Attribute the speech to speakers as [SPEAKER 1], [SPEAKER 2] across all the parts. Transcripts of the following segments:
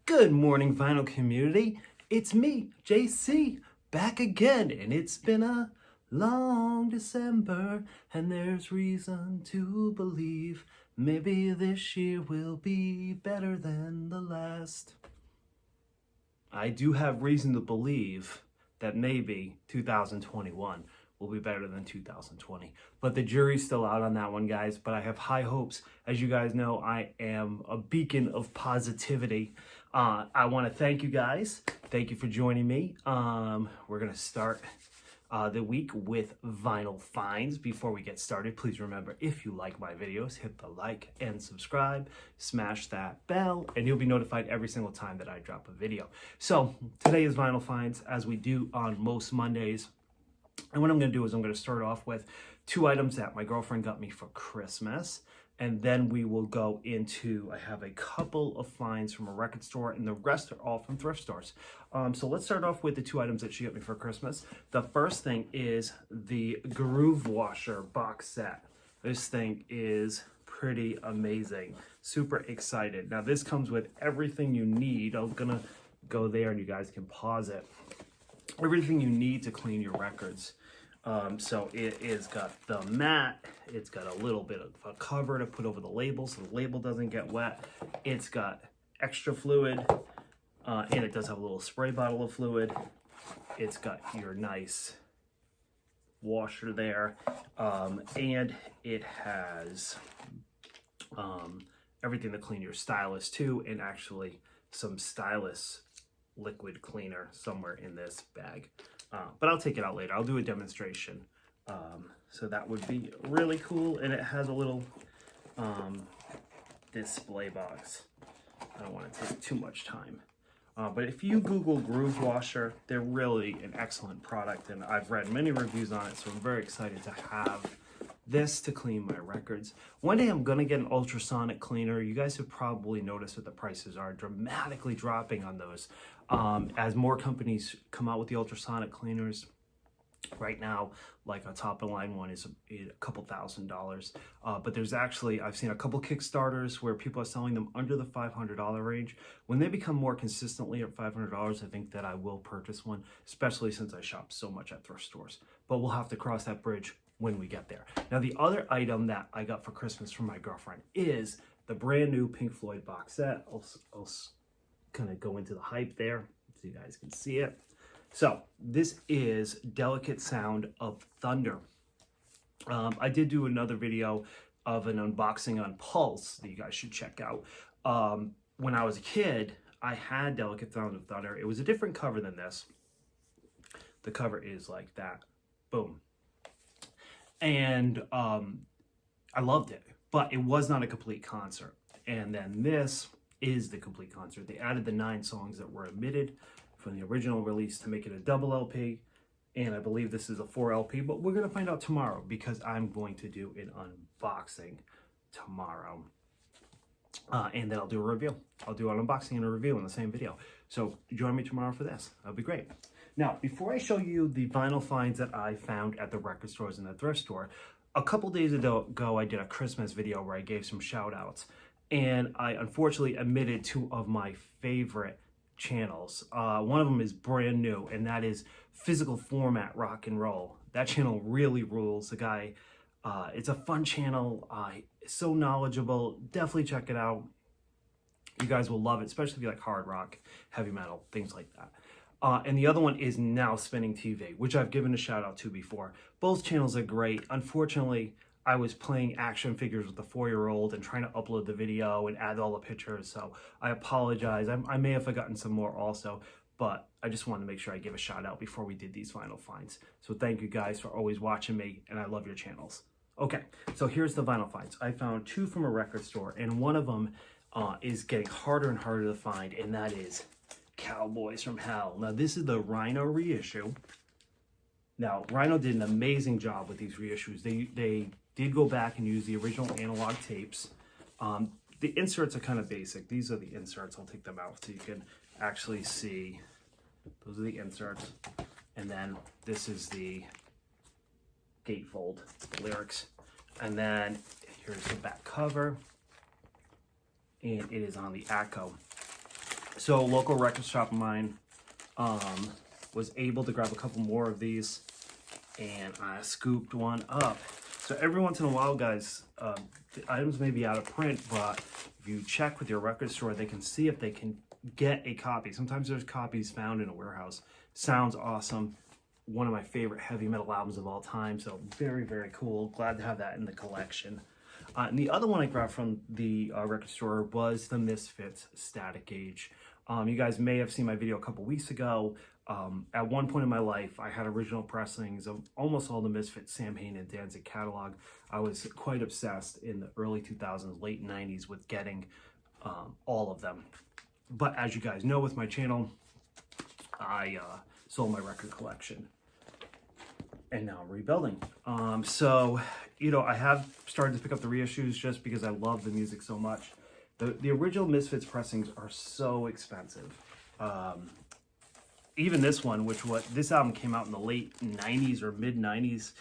[SPEAKER 1] Good morning, vinyl community. It's me, JC, back again, and it's been a long December, and there's reason to believe maybe this year will be better than the last. I do have reason to believe that maybe 2021 will be better than 2020. But the jury's still out on that one, guys. But I have high hopes. As you guys know, I am a beacon of positivity. I want to thank you guys. Thank you for joining me. We're going to start the week with vinyl finds. Before we get started, please remember, if you like my videos, hit the like and subscribe, smash that bell, and you'll be notified every single time that I drop a video. So today is vinyl finds, as we do on most Mondays. And what I'm going to do is I'm going to start off with two items that my girlfriend got me for Christmas. And then we will go into, I have a couple of finds from a record store, and the rest are all from thrift stores. So let's start off with the two items that she got me for Christmas. The first thing is the Groove Washer box set. This thing is pretty amazing. Super excited. Now this comes with everything you need. I'm going to go there and you guys can pause it. Everything you need to clean your records. So it is got the mat, it's got a little bit of a cover to put over the label so the label doesn't get wet. It's got extra fluid, and it does have a little spray bottle of fluid. It's got your nice washer there, and it has everything to clean your stylus too, and actually some stylus liquid cleaner somewhere in this bag. But I'll take it out later. I'll do a demonstration. So that would be really cool. And it has a little display box. I don't want to take too much time. But if you Google Groove Washer, they're really an excellent product. And I've read many reviews on it, so I'm very excited to have this to clean my records. One day I'm going to get an ultrasonic cleaner. You guys have probably noticed that the prices are dramatically dropping on those. As more companies come out with the ultrasonic cleaners, right now, like a top of the line one is a couple $1,000. But there's actually, I've seen a couple Kickstarters where people are selling them under the $500 range. When they become more consistently at $500, I think that I will purchase one, especially since I shop so much at thrift stores. But we'll have to cross that bridge when we get there. Now, the other item that I got for Christmas from my girlfriend is the brand new Pink Floyd box set. I'll kind of go into the hype there so you guys can see it. So this is Delicate Sound of Thunder. I did do another video of an unboxing on Pulse that you guys should check out. When I was a kid, I had Delicate Sound of Thunder. It was a different cover than this. The cover is like that. Boom. And I loved it, but it was not a complete concert. And then this is the complete concert. They added the 9 songs that were omitted from the original release to make it a double LP. And I believe this is a 4 LP, but we're going to find out tomorrow because I'm going to do an unboxing tomorrow. And then I'll do a review. I'll do an unboxing and a review in the same video. So join me tomorrow for this. That'll be great. Now, before I show you the vinyl finds that I found at the record stores and the thrift store, a couple days ago, I did a Christmas video where I gave some shout outs. And I unfortunately omitted 2 of my favorite channels. One of them is brand new, and that is Physical Format Rock and Roll. That channel really rules. The guy, it's a fun channel. So knowledgeable. Definitely check it out. You guys will love it, especially if you like hard rock, heavy metal, things like that. And the other one is Now Spinning TV, which I've given a shout out to before. Both channels are great. Unfortunately, I was playing action figures with a 4-year-old and trying to upload the video and add all the pictures. So I apologize. I may have forgotten some more also, but I just wanted to make sure I give a shout out before we did these vinyl finds. So thank you guys for always watching me, and I love your channels. Okay, so here's the vinyl finds. I found 2 from a record store, and one of them is getting harder and harder to find, and that is Cowboys from Hell. Now, this is the Rhino reissue. Now, Rhino did an amazing job with these reissues. They did go back and use the original analog tapes. The inserts are kind of basic. These are the inserts. I'll take them out so you can actually see. Those are the inserts. And then this is the gatefold, the lyrics. And then here's the back cover. And it is on the Atco. So local record shop of mine was able to grab a couple more of these, and I scooped one up. So every once in a while, guys, the items may be out of print, but if you check with your record store, they can see if they can get a copy. Sometimes there's copies found in a warehouse. Sounds awesome. One of my favorite heavy metal albums of all time. So very, very cool. Glad to have that in the collection. And the other one I grabbed from the record store was the Misfits Static Age. You guys may have seen my video a couple weeks ago. At one point in my life, I had original pressings of almost all the Misfits, Sam Hain and Danzig catalog. I was quite obsessed in the early 2000s, late 90s with getting all of them. But as you guys know with my channel, I sold my record collection. And now I'm rebuilding. So, you know, I have started to pick up the reissues just because I love the music so much. The original Misfits pressings are so expensive. Even this one, this album came out in the late 90s or mid 90s.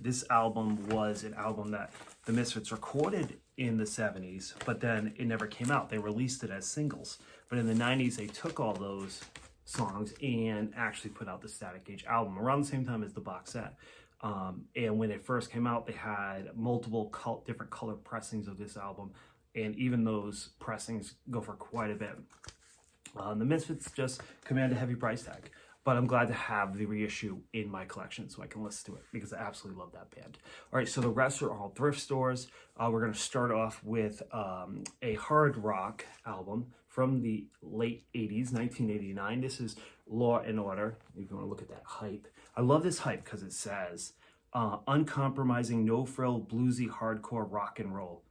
[SPEAKER 1] This album was an album that the Misfits recorded in the 70s, but then it never came out. They released it as singles. But in the 90s, they took all those songs and actually put out the Static Age album around the same time as the box set. And when it first came out, they had multiple different color pressings of this album, and even those pressings go for quite a bit. The Misfits just command a heavy price tag, but I'm glad to have the reissue in my collection so I can listen to it because I absolutely love that band. All right, so the rest are all thrift stores. We're going to start off with a hard rock album from the late 80s, 1989. This is Law and Order. If you want to look at that hype. I love this hype because it says, uncompromising, no-frill, bluesy, hardcore rock and roll.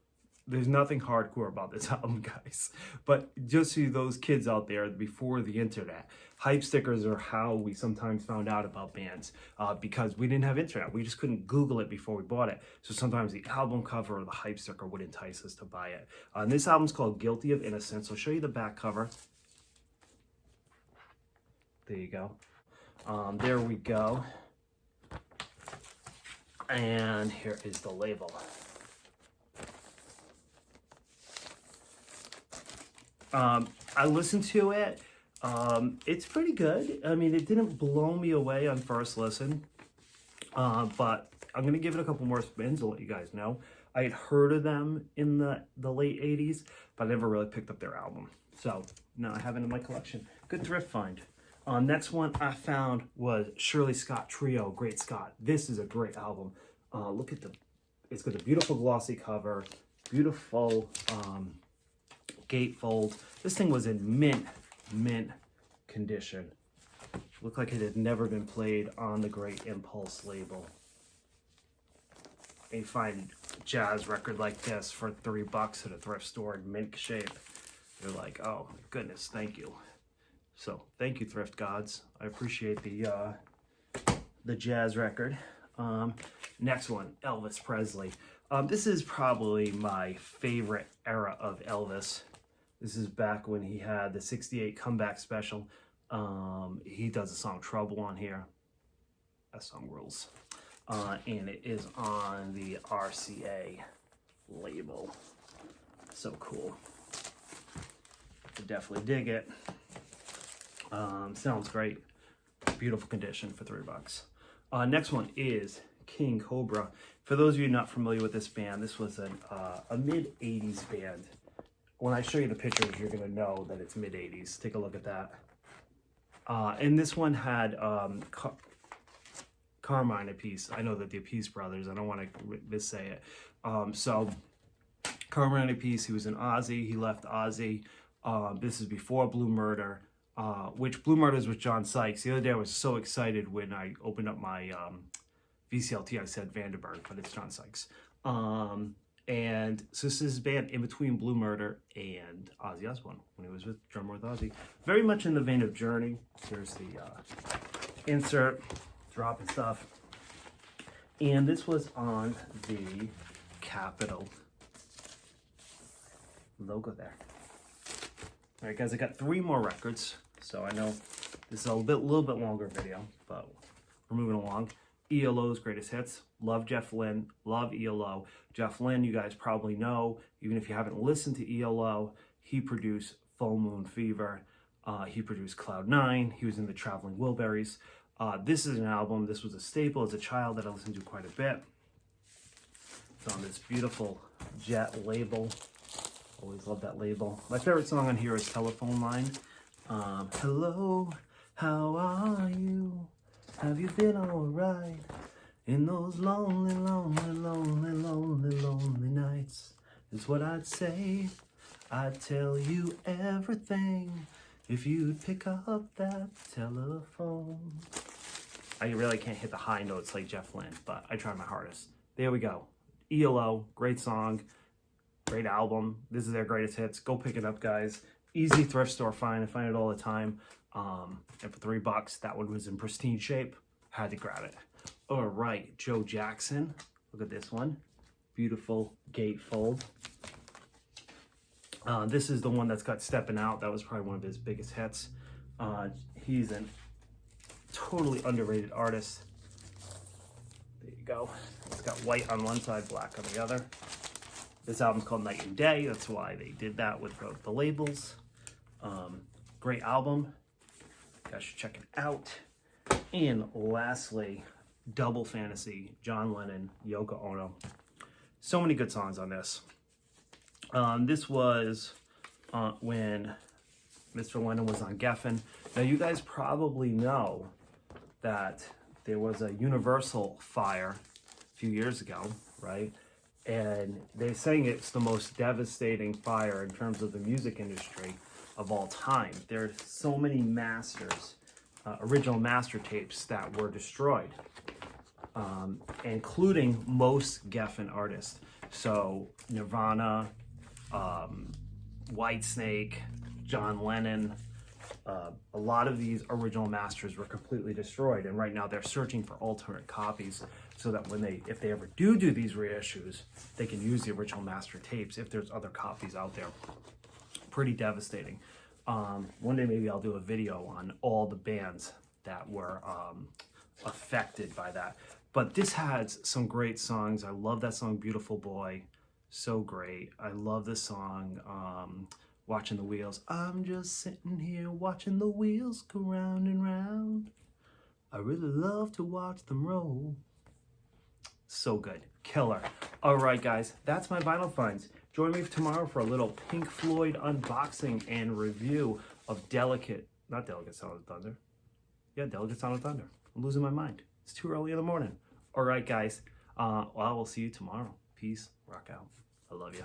[SPEAKER 1] There's nothing hardcore about this album, guys. But just to those kids out there before the internet, hype stickers are how we sometimes found out about bands because we didn't have internet. We just couldn't Google it before we bought it. So sometimes the album cover or the hype sticker would entice us to buy it. And this album's called Guilty of Innocence. I'll show you the back cover. There you go. There we go. And here is the label. I listened to it. It's pretty good. I mean, it didn't blow me away on first listen, but I'm going to give it a couple more spins to let you guys know. I had heard of them in the late 80s, but I never really picked up their album. So now I have it in my collection. Good thrift find. Next one I found was Shirley Scott Trio, Great Scott. This is a great album. Look at it's got a beautiful glossy cover, beautiful gatefold. This thing was in mint condition. Looked like it had never been played on the Great Impulse label. And you find a jazz record like this for $3 at a thrift store in mint shape. You're like, oh my goodness, thank you. So thank you, thrift gods. I appreciate the jazz record. Next one, Elvis Presley. This is probably my favorite era of Elvis. This is back when he had the 68 comeback special. He does the song Trouble on here. That song rules. And it is on the RCA label. So cool. I definitely dig it. Sounds great. Beautiful condition for $3. Next one is King Cobra. For those of you not familiar with this band, this was a mid-80s band. When I show you the pictures, you're going to know that it's mid-80s. Take a look at that. And this one had Carmine Appice. I know that the Appice brothers, I don't want to missay it. So Carmine Appice, he was in Ozzy. He left Ozzy. This is before Blue Murder, which Blue Murder is with John Sykes. The other day I was so excited when I opened up my VCLT, I said Vanderberg, but it's John Sykes. And so this is his band in between Blue Murder and Ozzy Osbourne when he was with drummer with Ozzy. Very much in the vein of Journey. Here's the insert, dropping stuff. And this was on the Capitol logo there. All right, guys, I got 3 more records. So I know this is a little bit longer video, but we're moving along. ELO's Greatest Hits. Love Jeff Lynne. Love ELO. Jeff Lynne, you guys probably know, even if you haven't listened to ELO, he produced Full Moon Fever. He produced Cloud 9. He was in the Traveling Wilburys. This is an album. This was a staple as a child that I listened to quite a bit. It's on this beautiful Jet label. Always love that label. My favorite song on here is Telephone Line. Hello, how are you? Have you been alright? In those lonely, lonely, lonely, lonely, lonely nights. Is what I'd say. I'd tell you everything if you'd pick up that telephone. I really can't hit the high notes like Jeff Lynne, but I try my hardest. There we go. ELO, great song, great album. This is their greatest hits. Go pick it up, guys. Easy thrift store find. I find it all the time. And for $3, that one was in pristine shape. Had to grab it. All right, Joe Jackson. Look at this one. Beautiful gatefold. This is the one that's got Steppin' Out. That was probably one of his biggest hits. He's a totally underrated artist. There you go. It's got white on one side, black on the other. This album's called Night and Day. That's why they did that with the labels. Great album. You guys should check it out. And lastly, Double Fantasy, John Lennon, Yoko Ono. So many good songs on this. This was when Mr. Lennon was on Geffen. Now, you guys probably know that there was a Universal fire a few years ago, right? And they're saying it's the most devastating fire in terms of the music industry of all time. There's so many masters, original master tapes that were destroyed, including most Geffen artists. So Nirvana, Whitesnake, John Lennon, a lot of these original masters were completely destroyed, and right now they're searching for alternate copies so that if they ever do these reissues, they can use the original master tapes if there's other copies out there. Pretty devastating. One day maybe I'll do a video on all the bands that were affected by that. But this has some great songs. I love that song, Beautiful Boy. So great. I love the song, Watching the Wheels. I'm just sitting here watching the wheels go round and round. I really love to watch them roll. So good. Killer. All right, guys, that's my vinyl finds. Join me tomorrow for a little Pink Floyd unboxing and review of Delicate Sound of Thunder. Yeah, Delicate Sound of Thunder. I'm losing my mind. It's too early in the morning. All right, guys. Well, I will see you tomorrow. Peace. Rock out. I love you.